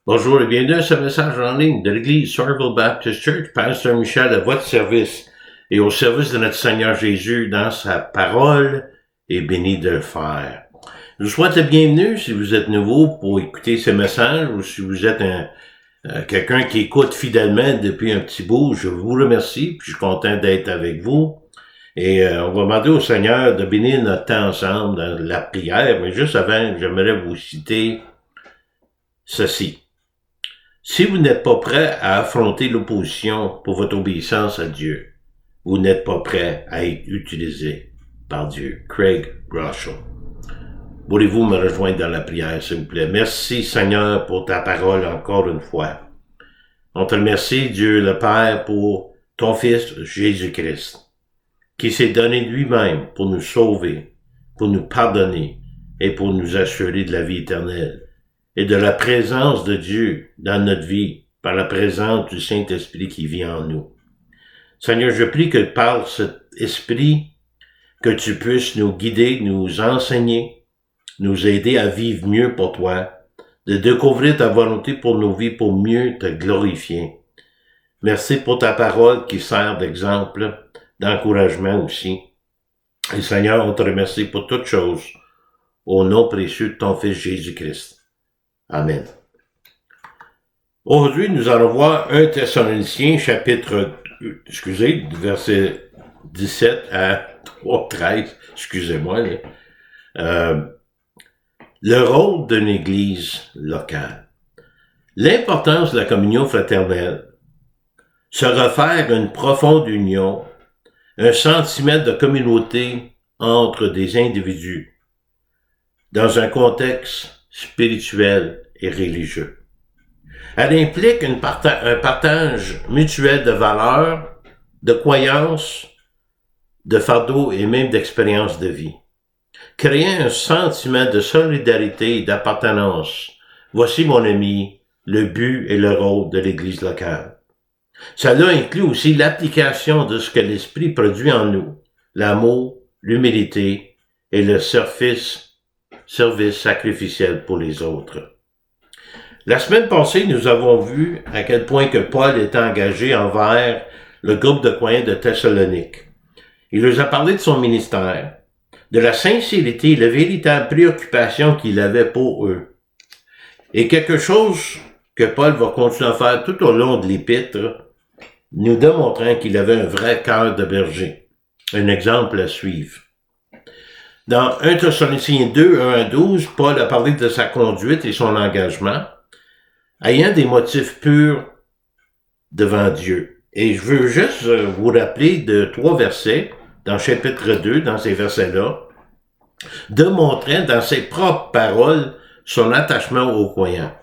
Bonjour et bienvenue à ce message en ligne de l'Église Somerville Baptist Church. Pasteur Michel à votre service et au service de notre Seigneur Jésus dans sa parole et béni de le faire. Je vous souhaite la bienvenue si vous êtes nouveau pour écouter ce message ou si vous êtes quelqu'un qui écoute fidèlement depuis un petit bout. Je vous remercie puis je suis content d'être avec vous. Et on va demander au Seigneur de bénir notre temps ensemble dans la prière. Mais juste avant, j'aimerais vous citer ceci. Si vous n'êtes pas prêt à affronter l'opposition pour votre obéissance à Dieu, vous n'êtes pas prêt à être utilisé par Dieu. Craig Groeschel. Voulez-vous me rejoindre dans la prière, s'il vous plaît? Merci, Seigneur, pour ta parole encore une fois. On te remercie, Dieu le Père, pour ton Fils Jésus-Christ, qui s'est donné lui-même pour nous sauver, pour nous pardonner et pour nous assurer de la vie éternelle et de la présence de Dieu dans notre vie par la présence du Saint-Esprit qui vit en nous. Seigneur, je prie que par cet Esprit, que tu puisses nous guider, nous enseigner, nous aider à vivre mieux pour toi, de découvrir ta volonté pour nos vies, pour mieux te glorifier. Merci pour ta parole qui sert d'exemple, d'encouragement aussi. Et Seigneur, on te remercie pour toutes choses, au nom précieux de ton Fils Jésus-Christ. Amen. Aujourd'hui, nous allons voir 1 Thessaloniciens, verset 17 à 13, excusez-moi. Le rôle d'une église locale. L'importance de la communion fraternelle se réfère à une profonde union, un sentiment de communauté entre des individus, dans un contexte spirituel et religieux. Elle implique un partage mutuel de valeurs, de croyances, de fardeaux et même d'expériences de vie. Créer un sentiment de solidarité et d'appartenance. Voici, mon ami, le but et le rôle de l'Église locale. Cela inclut aussi l'application de ce que l'Esprit produit en nous, l'amour, l'humilité et le service sacrificiel pour les autres. La semaine passée, nous avons vu à quel point que Paul est engagé envers le groupe de croyants de Thessalonique. Il leur a parlé de son ministère, de la sincérité et la véritable préoccupation qu'il avait pour eux. Et quelque chose que Paul va continuer à faire tout au long de l'épître, nous démontrant qu'il avait un vrai cœur de berger. Un exemple à suivre. Dans 1 Thessaloniciens 2, 1 à 12, Paul a parlé de sa conduite et son engagement, ayant des motifs purs devant Dieu. Et je veux juste vous rappeler de 3 versets dans chapitre 2, dans ces versets-là, démontrant dans ses propres paroles son attachement aux croyants.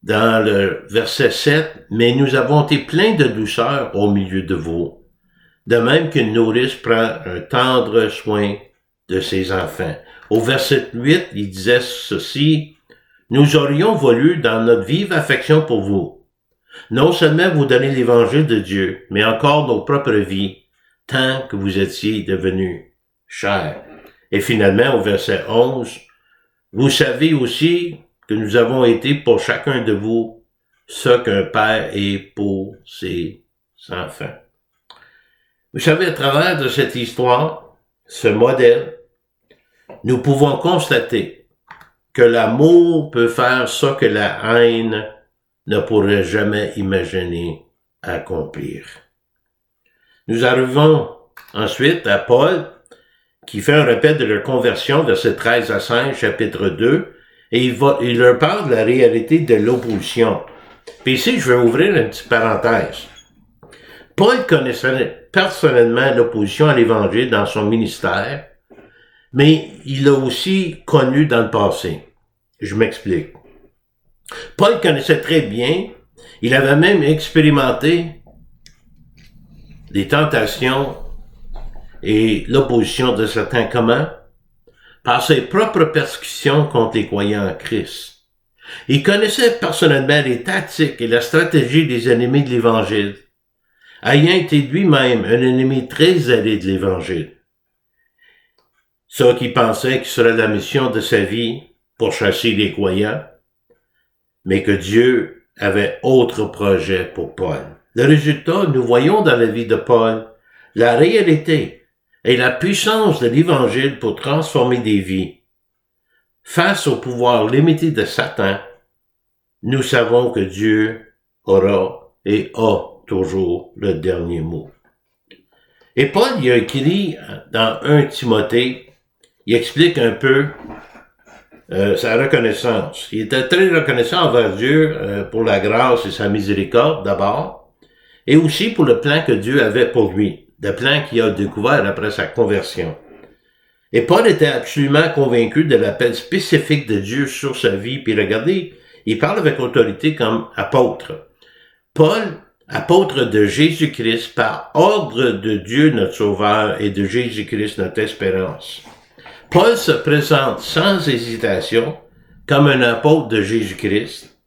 Dans le verset 7, « Mais nous avons été pleins de douceur au milieu de vous, de même qu'une nourrice prend un tendre soin de ses enfants. » Au verset 8, il disait ceci, « Nous aurions voulu, dans notre vive affection pour vous, non seulement vous donner l'évangile de Dieu, mais encore nos propres vies, tant que vous étiez devenus chers. » Et finalement, au verset 11, « Vous savez aussi que nous avons été pour chacun de vous ce qu'un père est pour ses enfants. » Vous savez, à travers de cette histoire, ce modèle, nous pouvons constater que l'amour peut faire ce que la haine ne pourrait jamais imaginer accomplir. Nous arrivons ensuite à Paul, qui fait un rappel de leur conversion, versets 13 à 5, chapitre 2, et il leur parle de la réalité de l'opposition. Puis ici, je vais ouvrir une petite parenthèse. Paul connaissait personnellement l'opposition à l'Évangile dans son ministère, mais il l'a aussi connu dans le passé. Je m'explique. Paul connaissait très bien, il avait même expérimenté les tentations et l'opposition de certains. Comment? Par ses propres persécutions contre les croyants en Christ. Il connaissait personnellement les tactiques et la stratégie des ennemis de l'Évangile, ayant été lui-même un ennemi très zélé de l'Évangile. Ceux qui pensaient que ce serait la mission de sa vie pour chasser les croyants, mais que Dieu avait autre projet pour Paul. Le résultat, nous voyons dans la vie de Paul la réalité et la puissance de l'Évangile pour transformer des vies. Face au pouvoir limité de Satan, nous savons que Dieu aura et a toujours le dernier mot. Et Paul, il a écrit dans 1 Timothée, il explique un peu sa reconnaissance. Il était très reconnaissant envers Dieu pour la grâce et sa miséricorde d'abord, et aussi pour le plan que Dieu avait pour lui, le plan qu'il a découvert après sa conversion. Et Paul était absolument convaincu de l'appel spécifique de Dieu sur sa vie. Puis regardez, il parle avec autorité comme apôtre. Paul, apôtre de Jésus-Christ, par ordre de Dieu notre Sauveur et de Jésus-Christ notre espérance. Paul se présente sans hésitation comme un apôtre de Jésus-Christ.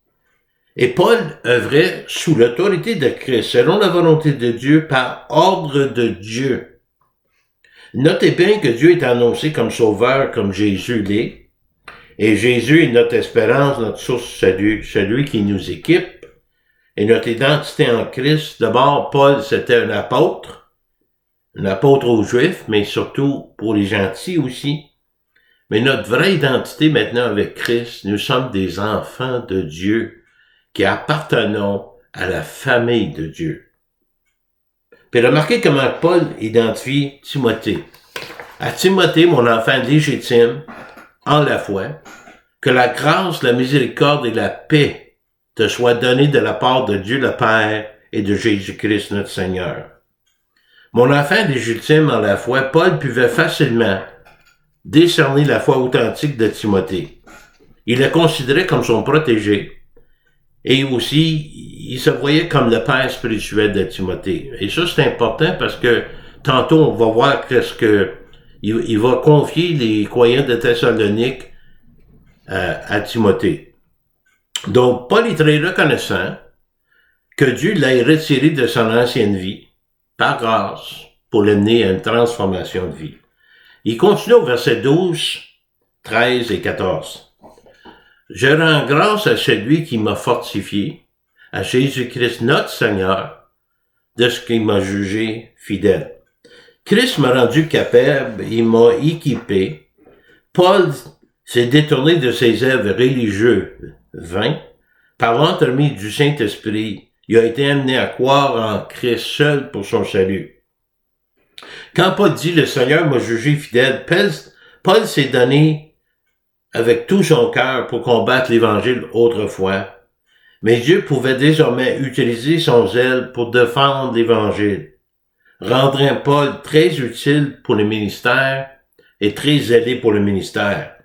Et Paul œuvrait sous l'autorité de Christ, selon la volonté de Dieu, par ordre de Dieu. Notez bien que Dieu est annoncé comme sauveur, comme Jésus l'est. Et Jésus est notre espérance, notre source de salut, celui qui nous équipe. Et notre identité en Christ, d'abord, Paul, c'était un apôtre aux Juifs, mais surtout pour les gentils aussi. Mais notre vraie identité maintenant avec Christ, nous sommes des enfants de Dieu qui appartenons à la famille de Dieu. Puis remarquez comment Paul identifie Timothée. À Timothée, mon enfant légitime, en la foi, que la grâce, la miséricorde et la paix te soient données de la part de Dieu le Père et de Jésus-Christ notre Seigneur. Mon enfant légitime en la foi, Paul pouvait facilement décerner la foi authentique de Timothée. Il le considérait comme son protégé. Et aussi, il se voyait comme le père spirituel de Timothée. Et ça, c'est important parce que tantôt, on va voir qu'est-ce que il va confier les croyants de Thessalonique à Timothée. Donc, Paul est très reconnaissant que Dieu l'ait retiré de son ancienne vie, par grâce, pour l'amener à une transformation de vie. Il continue au verset 12, 13 et 14. Je rends grâce à celui qui m'a fortifié, à Jésus-Christ notre Seigneur, de ce qu'il m'a jugé fidèle. Christ m'a rendu capable, il m'a équipé. Paul s'est détourné de ses œuvres religieuses vains. Par l'entremise du Saint-Esprit, il a été amené à croire en Christ seul pour son salut. Quand Paul dit « Le Seigneur m'a jugé fidèle », Paul s'est donné avec tout son cœur pour combattre l'Évangile autrefois. Mais Dieu pouvait désormais utiliser son zèle pour défendre l'Évangile, rendant Paul très utile pour le ministère et très zélé pour le ministère.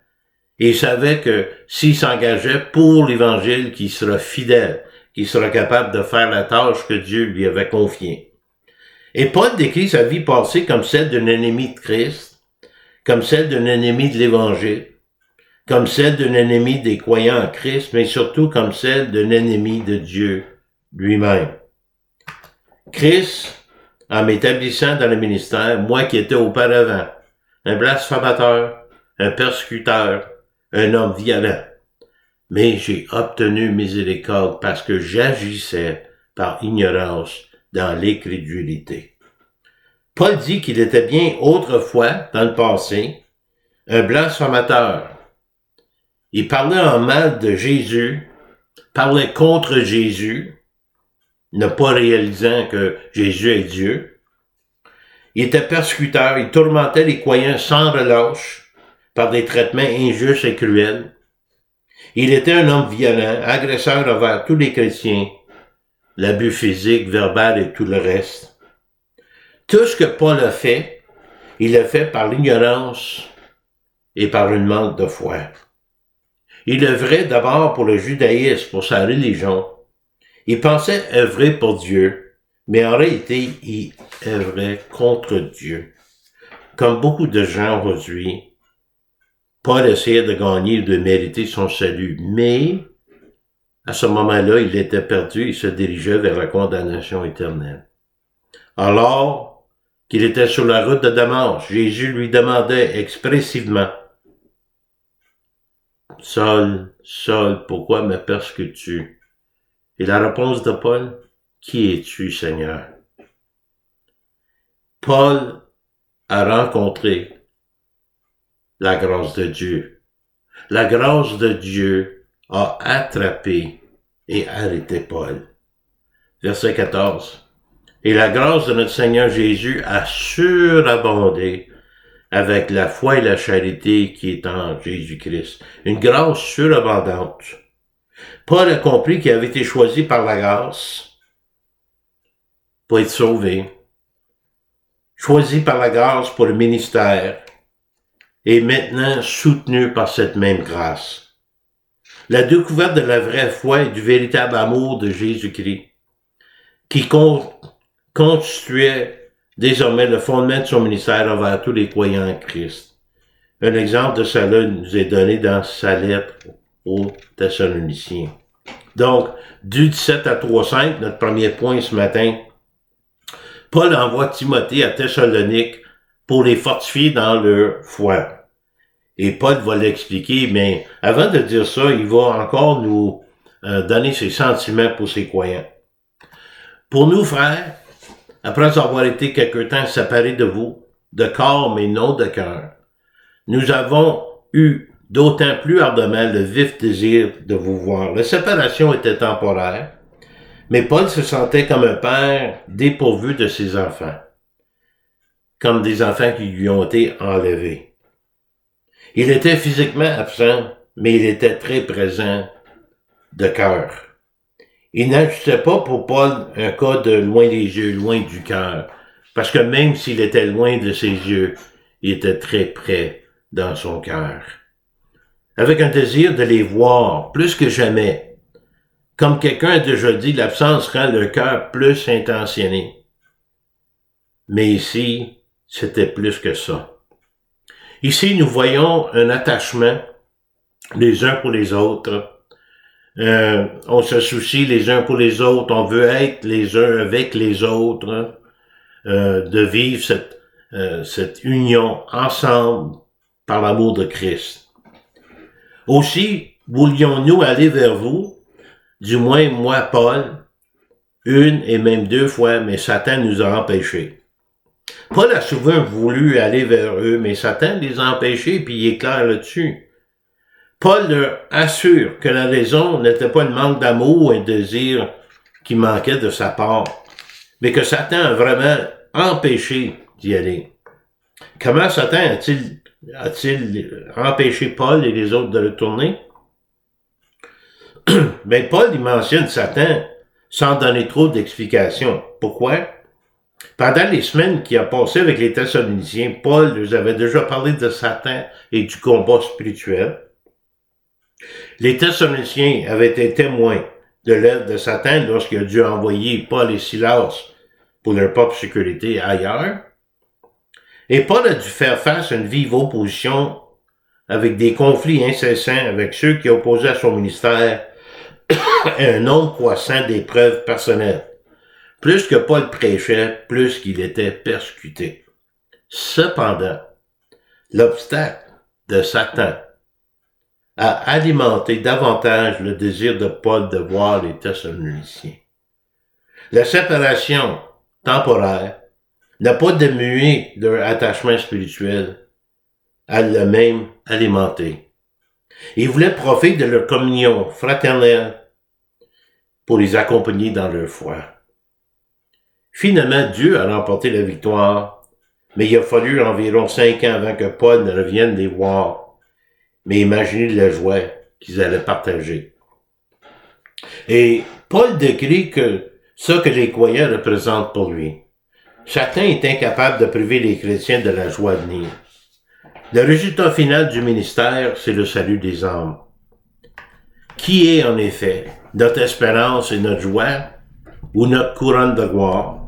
Et il savait que s'il s'engageait pour l'Évangile, qu'il sera fidèle, qu'il sera capable de faire la tâche que Dieu lui avait confiée. Et Paul décrit sa vie passée comme celle d'un ennemi de Christ, comme celle d'un ennemi de l'Évangile, comme celle d'un ennemi des croyants en Christ, mais surtout comme celle d'un ennemi de Dieu lui-même. Christ, en m'établissant dans le ministère, moi qui étais auparavant un blasphémateur, un persécuteur, un homme violent, mais j'ai obtenu miséricorde parce que j'agissais par ignorance dans l'incrédulité. Paul dit qu'il était bien autrefois, dans le passé, un blasphémateur. Il parlait en mal de Jésus, parlait contre Jésus, ne pas réalisant que Jésus est Dieu. Il était persécuteur, il tourmentait les croyants sans relâche par des traitements injustes et cruels. Il était un homme violent, agresseur envers tous les chrétiens, l'abus physique, verbal et tout le reste. Tout ce que Paul a fait, il l'a fait par l'ignorance et par une manque de foi. Il œuvrait d'abord pour le judaïsme, pour sa religion. Il pensait œuvrer pour Dieu, mais en réalité, il œuvrait contre Dieu. Comme beaucoup de gens aujourd'hui, Paul essayait de gagner et de mériter son salut, mais à ce moment-là, il était perdu et se dirigeait vers la condamnation éternelle. Alors qu'il était sur la route de Damas, Jésus lui demandait expressivement, « Saul, Saul, pourquoi me persécutes-tu? Et la réponse de Paul, qui es-tu, Seigneur? Paul a rencontré la grâce de Dieu. La grâce de Dieu a attrapé et arrêté Paul. Verset 14. Et la grâce de notre Seigneur Jésus a surabondé avec la foi et la charité qui est en Jésus-Christ. Une grâce surabondante. Paul a compris qu'il avait été choisi par la grâce pour être sauvé. Choisi par la grâce pour le ministère. Et maintenant soutenu par cette même grâce. La découverte de la vraie foi et du véritable amour de Jésus-Christ, qui constituait désormais le fondement de son ministère envers tous les croyants en Christ. Un exemple de cela nous est donné dans sa lettre aux Thessaloniciens. Donc, du 17 à 3-5, notre premier point ce matin, Paul envoie Timothée à Thessalonique pour les fortifier dans leur foi. Et Paul va l'expliquer, mais avant de dire ça, il va encore nous donner ses sentiments pour ses croyants. Pour nous, frères, après avoir été quelque temps séparés de vous, de corps mais non de cœur, nous avons eu d'autant plus ardemment le vif désir de vous voir. La séparation était temporaire, mais Paul se sentait comme un père dépourvu de ses enfants, comme des enfants qui lui ont été enlevés. Il était physiquement absent, mais il était très présent de cœur. Il n'ajoutait pas pour Paul un cas de loin des yeux, loin du cœur, parce que même s'il était loin de ses yeux, il était très près dans son cœur. Avec un désir de les voir plus que jamais. Comme quelqu'un a déjà dit, l'absence rend le cœur plus intentionné. Mais ici, c'était plus que ça. Ici, nous voyons un attachement les uns pour les autres. On se soucie les uns pour les autres, on veut être les uns avec les autres, de vivre cette union ensemble par l'amour de Christ. Aussi, voulions-nous aller vers vous, du moins moi, Paul, une et même 2 fois, mais Satan nous a empêchés. Paul a souvent voulu aller vers eux, mais Satan les a empêchés, puis il est clair là-dessus. Paul leur assure que la raison n'était pas le manque d'amour ou un désir qui manquait de sa part, mais que Satan a vraiment empêché d'y aller. Comment Satan a-t-il empêché Paul et les autres de retourner? Ben, Paul, il mentionne Satan sans donner trop d'explications. Pourquoi? Pendant les semaines qu'il a passées avec les Thessaloniciens, Paul leur avait déjà parlé de Satan et du combat spirituel. Les Thessaloniciens avaient été témoins de l'aide de Satan lorsqu'il a dû envoyer Paul et Silas pour leur propre sécurité ailleurs. Et Paul a dû faire face à une vive opposition avec des conflits incessants avec ceux qui opposaient à son ministère et un nombre croissant d'épreuves personnelles. Plus que Paul prêchait, plus qu'il était persécuté. Cependant, l'obstacle de Satan a alimenté davantage le désir de Paul de voir les Thessaloniciens. La séparation temporaire n'a pas diminué leur attachement spirituel, elle l'a même alimenté. Ils voulaient profiter de leur communion fraternelle pour les accompagner dans leur foi. Finalement, Dieu a remporté la victoire, mais il a fallu environ 5 ans avant que Paul ne revienne les voir. Mais imaginez la joie qu'ils allaient partager. Et Paul décrit que les croyants représentent pour lui. Satan est incapable de priver les chrétiens de la joie de venir. Le résultat final du ministère, c'est le salut des âmes. Qui est en effet notre espérance et notre joie, ou notre couronne de gloire?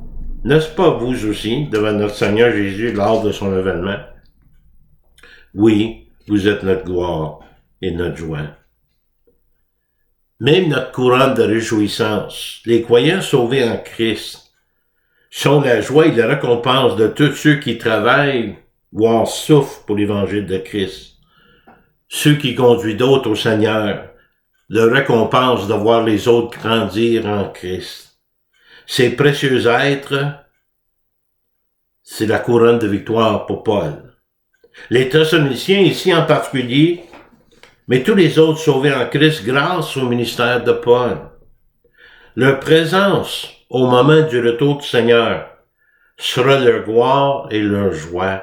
N'est-ce pas vous aussi, devant notre Seigneur Jésus lors de son avènement? Oui, vous êtes notre gloire et notre joie. Même notre couronne de réjouissance, les croyants sauvés en Christ, sont la joie et la récompense de tous ceux qui travaillent, voire souffrent pour l'évangile de Christ. Ceux qui conduisent d'autres au Seigneur leur récompense de voir les autres grandir en Christ. Ces précieux êtres, c'est la couronne de victoire pour Paul. Les Thessaloniciens ici en particulier, mais tous les autres sauvés en Christ grâce au ministère de Paul. Leur présence au moment du retour du Seigneur sera leur gloire et leur joie.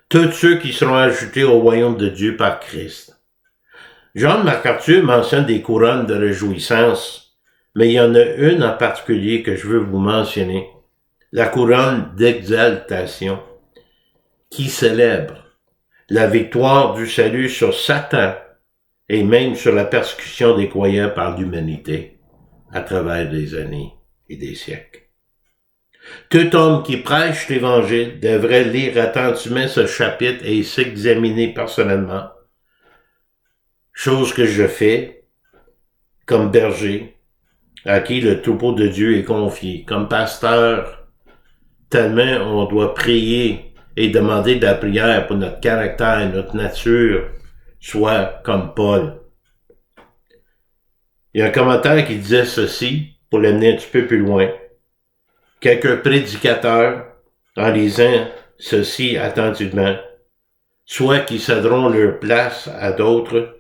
Tous ceux qui seront ajoutés au royaume de Dieu par Christ. John MacArthur mentionne des couronnes de réjouissance, mais il y en a une en particulier que je veux vous mentionner, la couronne d'exaltation, qui célèbre la victoire du salut sur Satan et même sur la persécution des croyants par l'humanité à travers des années et des siècles. Tout homme qui prêche l'Évangile devrait lire attentivement ce chapitre et s'examiner personnellement, chose que je fais comme berger, à qui le troupeau de Dieu est confié. Comme pasteur, tellement on doit prier et demander de la prière pour notre caractère, notre nature, soit comme Paul. Il y a un commentaire qui disait ceci, pour l'amener un petit peu plus loin. Quelques prédicateurs, en lisant ceci attentivement, soit qui céderont leur place à d'autres,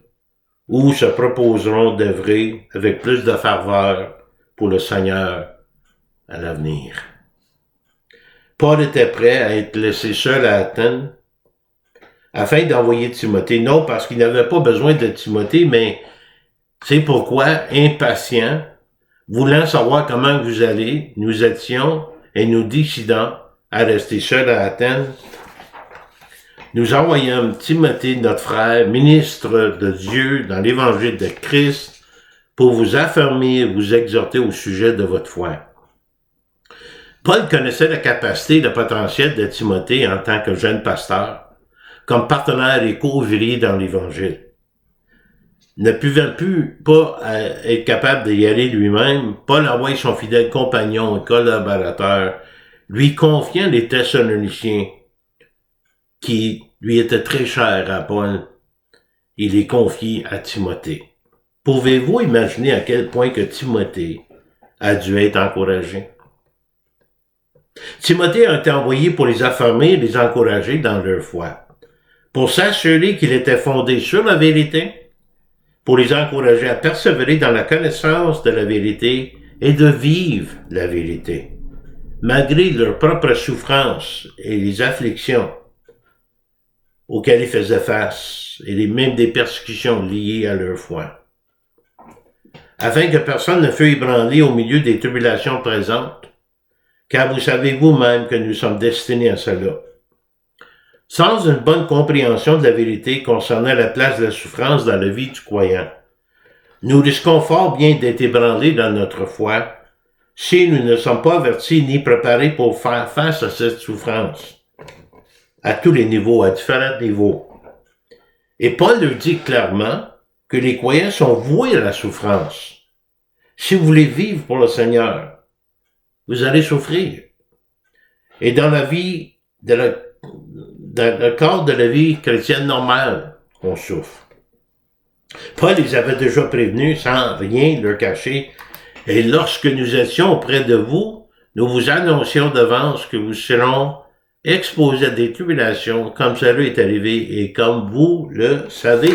ou se proposeront d'œuvrer avec plus de ferveur pour le Seigneur à l'avenir. Paul était prêt à être laissé seul à Athènes, afin d'envoyer Timothée, non parce qu'il n'avait pas besoin de Timothée, mais c'est pourquoi, impatient, voulant savoir comment vous allez, nous étions et nous décidons à rester seuls à Athènes. Nous envoyons Timothée, notre frère, ministre de Dieu dans l'évangile de Christ, pour vous affermir et vous exhorter au sujet de votre foi. Paul connaissait la capacité et le potentiel de Timothée en tant que jeune pasteur, comme partenaire et co-ouvrier dans l'évangile. Ne pouvant plus pas être capable d'y aller lui-même, Paul envoie son fidèle compagnon et collaborateur, lui confiant les Thessaloniciens, qui lui étaient très chers à Paul. Il les confie à Timothée. Pouvez-vous imaginer à quel point que Timothée a dû être encouragé? Timothée a été envoyé pour les affirmer et les encourager dans leur foi, pour s'assurer qu'il était fondé sur la vérité, pour les encourager à persévérer dans la connaissance de la vérité et de vivre la vérité, malgré leurs propres souffrances et les afflictions auxquelles ils faisaient face, et même des persécutions liées à leur foi. Afin que personne ne fût ébranlé au milieu des tribulations présentes, car vous savez vous-même que nous sommes destinés à cela. Sans une bonne compréhension de la vérité concernant la place de la souffrance dans la vie du croyant, nous risquons fort bien d'être ébranlés dans notre foi si nous ne sommes pas avertis ni préparés pour faire face à cette souffrance, à tous les niveaux, à différents niveaux. Et Paul leur dit clairement que les croyants sont voués à la souffrance. Si vous voulez vivre pour le Seigneur, vous allez souffrir. Et dans la vie dans le cadre de la vie chrétienne normale, on souffre. Paul les avait déjà prévenus sans rien leur cacher. Et lorsque nous étions auprès de vous, nous vous annoncions d'avance que vous serons exposés à des tribulations comme cela est arrivé et comme vous le savez.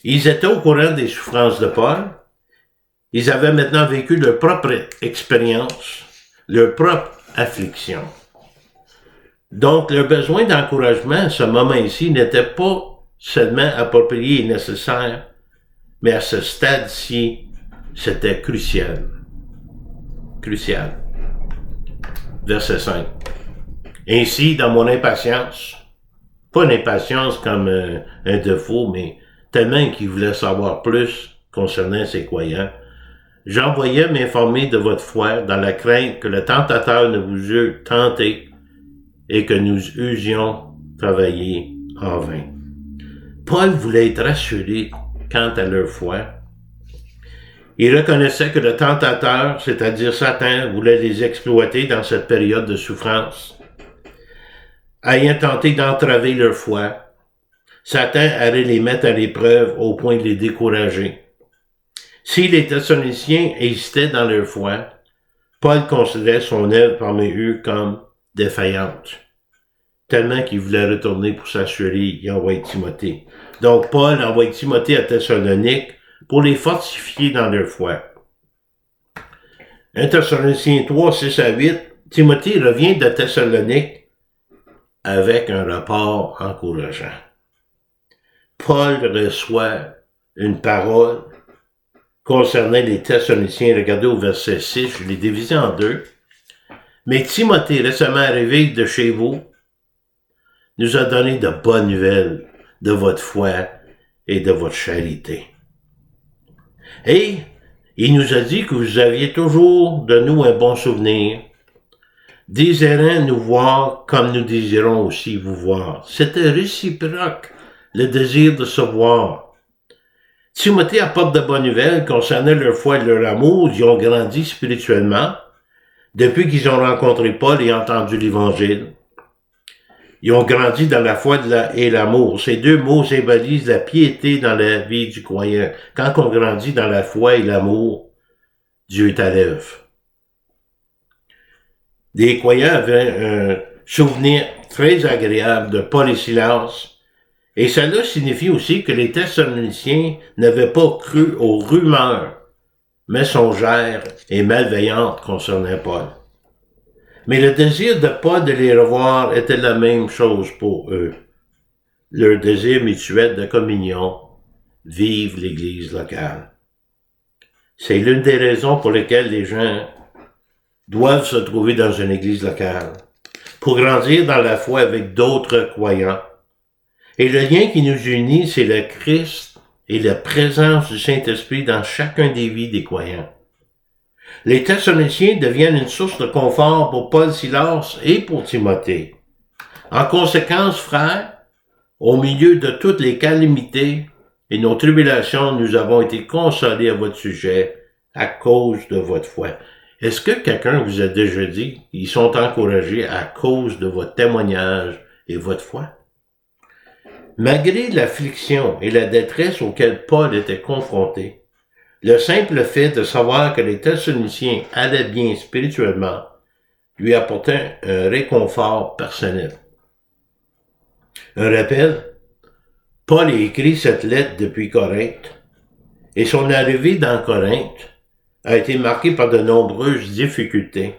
Ils étaient au courant des souffrances de Paul. Ils avaient maintenant vécu leur propre expérience, leur propre affliction. Donc, leur besoin d'encouragement à ce moment-ci n'était pas seulement approprié et nécessaire, mais à ce stade-ci, c'était crucial. Crucial. Verset 5. Ainsi, dans mon impatience, pas une impatience comme un défaut, mais tellement qu'il voulait savoir plus concernant ses croyants, j'envoyais m'informer de votre foi dans la crainte que le tentateur ne vous eût tenté et que nous usions travaillé en vain. Paul voulait être rassuré quant à leur foi. Il reconnaissait que le tentateur, c'est-à-dire Satan, voulait les exploiter dans cette période de souffrance. Ayant tenté d'entraver leur foi, Satan allait les mettre à l'épreuve au point de les décourager. Si les Thessaloniciens hésitaient dans leur foi, Paul considérait son œuvre parmi eux comme défaillante, tellement qu'il voulait retourner pour s'assurer et envoyer Timothée. Donc Paul envoie Timothée à Thessalonique pour les fortifier dans leur foi. 1 Thessaloniciens 3, 6 à 8, Timothée revient de Thessalonique avec un rapport encourageant. Paul reçoit une parole concernant les Thessaloniciens. Regardez au verset 6, je l'ai divisé en deux. Mais Timothée, récemment arrivé de chez vous, nous a donné de bonnes nouvelles de votre foi et de votre charité. Et il nous a dit que vous aviez toujours de nous un bon souvenir, désirant nous voir comme nous désirons aussi vous voir. C'était réciproque, le désir de se voir. Timothée apporte de bonnes nouvelles concernant leur foi et leur amour. Ils ont grandi spirituellement depuis qu'ils ont rencontré Paul et entendu l'Évangile. Ils ont grandi dans la foi et l'amour. Ces deux mots symbolisent la piété dans la vie du croyant. Quand on grandit dans la foi et l'amour, Dieu est à l'œuvre. Les croyants avaient un souvenir très agréable de Paul et Silas, et cela signifie aussi que les Thessaloniciens n'avaient pas cru aux rumeurs mensongères et malveillantes concernant Paul. Mais le désir de Paul de les revoir était la même chose pour eux. Leur désir mutuel de communion, vive l'Église locale. C'est l'une des raisons pour lesquelles les gens doivent se trouver dans une Église locale, pour grandir dans la foi avec d'autres croyants. Et le lien qui nous unit, c'est le Christ et la présence du Saint-Esprit dans chacun des vies des croyants. Les Thessaloniciens deviennent une source de confort pour Paul, Silas et pour Timothée. En conséquence, frères, au milieu de toutes les calamités et nos tribulations, nous avons été consolés à votre sujet à cause de votre foi. Est-ce que quelqu'un vous a déjà dit qu'ils sont encouragés à cause de votre témoignage et votre foi? Malgré l'affliction et la détresse auxquelles Paul était confronté, le simple fait de savoir que les Thessaloniciens allaient bien spirituellement lui apportait un réconfort personnel. Un rappel, Paul a écrit cette lettre depuis Corinthe, et son arrivée dans Corinthe a été marquée par de nombreuses difficultés.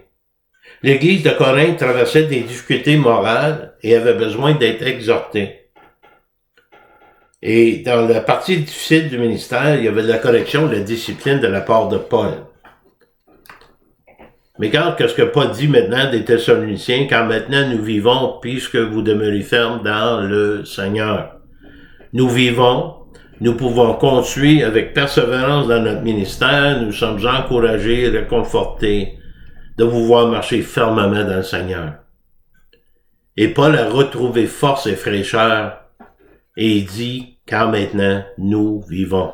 L'Église de Corinthe traversait des difficultés morales et avait besoin d'être exhortée. Et dans la partie difficile du ministère, il y avait la correction de la discipline de la part de Paul. Mais regarde ce que Paul dit maintenant des Thessaloniciens, car maintenant nous vivons, puisque vous demeurez fermes dans le Seigneur. Nous vivons, nous pouvons continuer avec persévérance dans notre ministère, nous sommes encouragés, réconfortés de vous voir marcher fermement dans le Seigneur. Et Paul a retrouvé force et fraîcheur, et il dit, car maintenant nous vivons.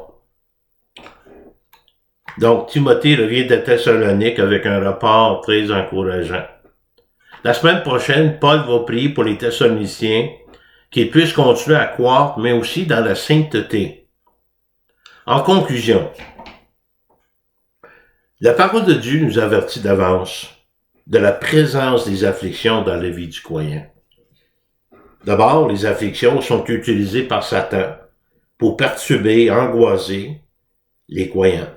Donc, Timothée revient de Thessalonique avec un rapport très encourageant. La semaine prochaine, Paul va prier pour les Thessaloniciens qu'ils puissent continuer à croître, mais aussi dans la sainteté. En conclusion, la parole de Dieu nous avertit d'avance de la présence des afflictions dans la vie du croyant. D'abord, les afflictions sont utilisées par Satan pour perturber, angoisser les croyants,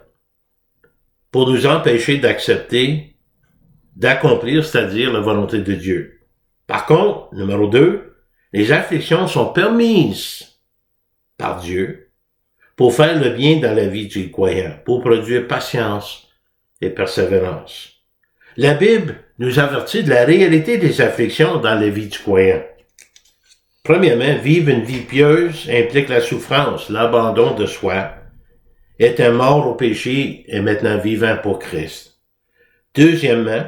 pour nous empêcher d'accepter, d'accomplir, c'est-à-dire la volonté de Dieu. Par contre, numéro 2, les afflictions sont permises par Dieu pour faire le bien dans la vie du croyant, pour produire patience et persévérance. La Bible nous avertit de la réalité des afflictions dans la vie du croyant. Premièrement, vivre une vie pieuse implique la souffrance, l'abandon de soi, être mort au péché et maintenant vivant pour Christ. Deuxièmement,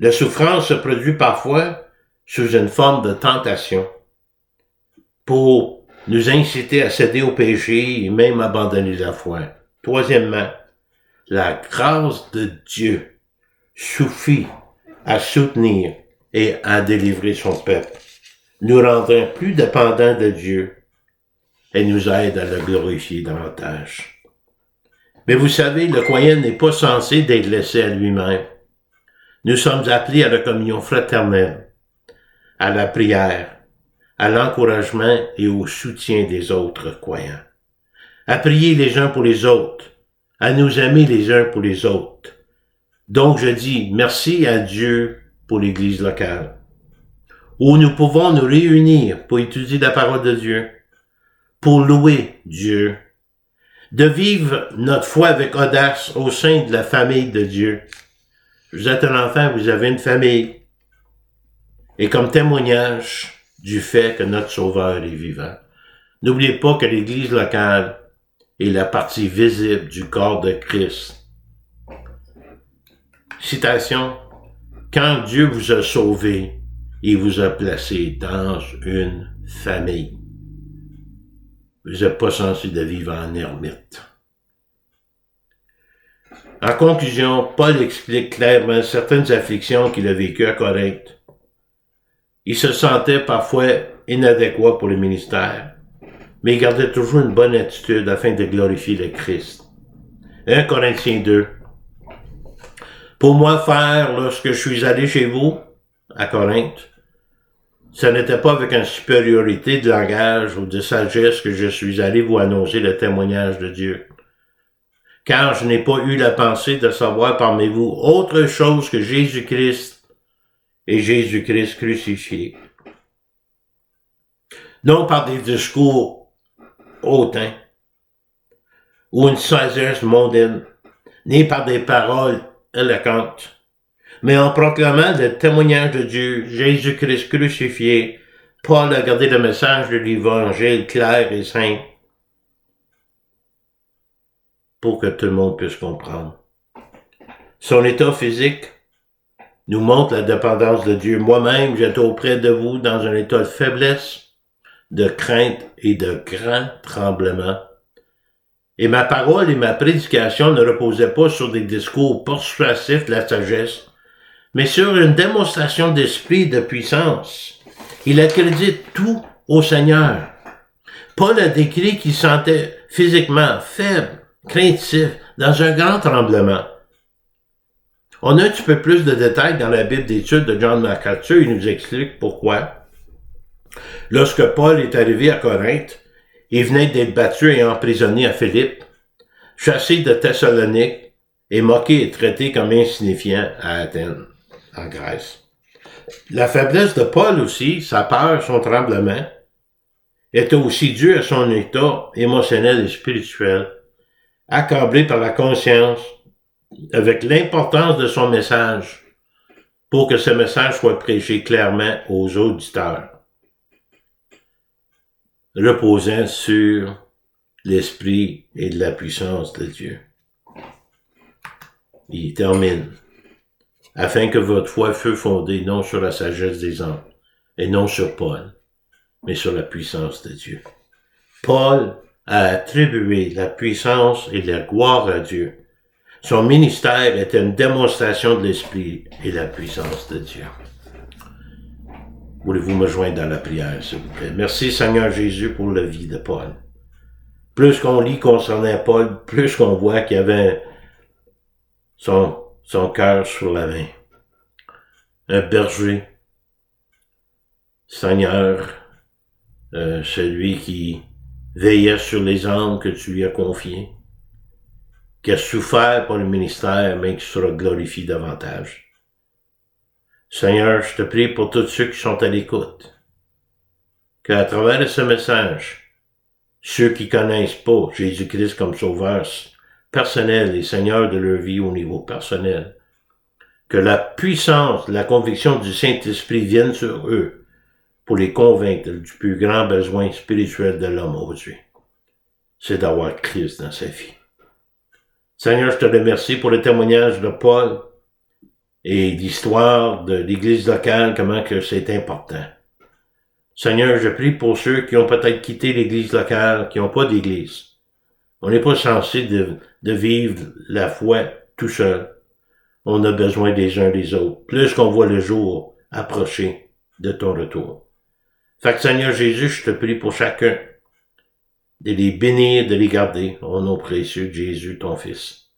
la souffrance se produit parfois sous une forme de tentation pour nous inciter à céder au péché et même abandonner la foi. Troisièmement, la grâce de Dieu suffit à soutenir et à délivrer son peuple, nous rendant plus dépendants de Dieu et nous aide à le glorifier davantage. Mais vous savez, le croyant n'est pas censé d'être laissé à lui-même. Nous sommes appelés à la communion fraternelle, à la prière, à l'encouragement et au soutien des autres croyants. À prier les uns pour les autres, à nous aimer les uns pour les autres. Donc je dis merci à Dieu pour l'Église locale, où nous pouvons nous réunir pour étudier la parole de Dieu, pour louer Dieu, de vivre notre foi avec audace au sein de la famille de Dieu. Vous êtes un enfant, vous avez une famille, et comme témoignage du fait que notre Sauveur est vivant. N'oubliez pas que l'Église locale est la partie visible du corps de Christ. Citation, « Quand Dieu vous a sauvé, il vous a placé dans une famille. » Vous n'êtes pas censé de vivre en ermite. En conclusion, Paul explique clairement certaines afflictions qu'il a vécues à Corinthe. Il se sentait parfois inadéquat pour le ministère, mais il gardait toujours une bonne attitude afin de glorifier le Christ. 1 Corinthiens 2. Pour moi, frères, lorsque je suis allé chez vous, à Corinthe, ce n'était pas avec une supériorité de langage ou de sagesse que je suis allé vous annoncer le témoignage de Dieu. Car je n'ai pas eu la pensée de savoir parmi vous autre chose que Jésus-Christ et Jésus-Christ crucifié. Non par des discours hautains ou une sagesse mondaine, ni par des paroles éloquentes, mais en proclamant le témoignage de Dieu, Jésus-Christ crucifié, Paul a gardé le message de l'Évangile clair et simple pour que tout le monde puisse comprendre. Son état physique nous montre la dépendance de Dieu. Moi-même, j'étais auprès de vous dans un état de faiblesse, de crainte et de grand tremblement. Et ma parole et ma prédication ne reposaient pas sur des discours persuasifs de la sagesse, mais sur une démonstration d'esprit de puissance. Il accrédite tout au Seigneur. Paul a décrit qu'il se sentait physiquement faible, craintif, dans un grand tremblement. On a un petit peu plus de détails dans la Bible d'études de John MacArthur. Il nous explique pourquoi. Lorsque Paul est arrivé à Corinthe, il venait d'être battu et emprisonné à Philippe, chassé de Thessalonique et moqué et traité comme insignifiant à Athènes, en Grèce. La faiblesse de Paul aussi, sa peur, son tremblement, était aussi due à son état émotionnel et spirituel, accablé par la conscience avec l'importance de son message pour que ce message soit prêché clairement aux auditeurs, reposant sur l'esprit et de la puissance de Dieu. Il termine. Afin que votre foi fût fondée non sur la sagesse des hommes, et non sur Paul, mais sur la puissance de Dieu. Paul a attribué la puissance et la gloire à Dieu. Son ministère était une démonstration de l'esprit et la puissance de Dieu. Voulez-vous me joindre dans la prière, s'il vous plaît? Merci, Seigneur Jésus, pour la vie de Paul. Plus qu'on lit concernant Paul, plus qu'on voit qu'il avait son cœur sur la main. Un berger, Seigneur, celui qui veillait sur les âmes que tu lui as confiées, qui a souffert pour le ministère, mais qui sera glorifié davantage. Seigneur, je te prie pour tous ceux qui sont à l'écoute, qu'à travers ce message, ceux qui connaissent pas Jésus-Christ comme sauveur personnel et Seigneur de leur vie au niveau personnel, que la puissance, la conviction du Saint-Esprit vienne sur eux pour les convaincre du plus grand besoin spirituel de l'homme aujourd'hui. C'est d'avoir Christ dans sa vie. Seigneur, je te remercie pour le témoignage de Paul et l'histoire de l'Église locale, comment que c'est important. Seigneur, je prie pour ceux qui ont peut-être quitté l'Église locale, qui n'ont pas d'Église. On n'est pas censé de vivre la foi tout seul. On a besoin des uns des autres, plus qu'on voit le jour approcher de ton retour. Fait que Seigneur Jésus, je te prie pour chacun de les bénir, de les garder. Au nom précieux de Jésus, ton Fils.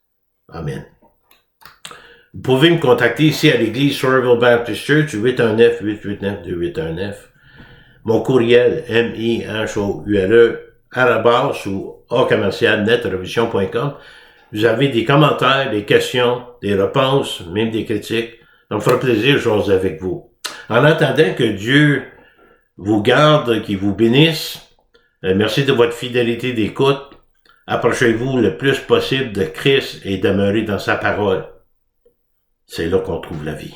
Amen. Vous pouvez me contacter ici à l'église Sorreville Baptist Church, 819-889-2819. Mon courriel, mihoule, @ ou a-commercial-netrevision.com. Vous avez des commentaires, des questions, des réponses, même des critiques. Ça me fera plaisir de jaser avec vous. En attendant que Dieu vous garde, qu'il vous bénisse, merci de votre fidélité d'écoute. Approchez-vous le plus possible de Christ et demeurez dans sa parole. C'est là qu'on trouve la vie.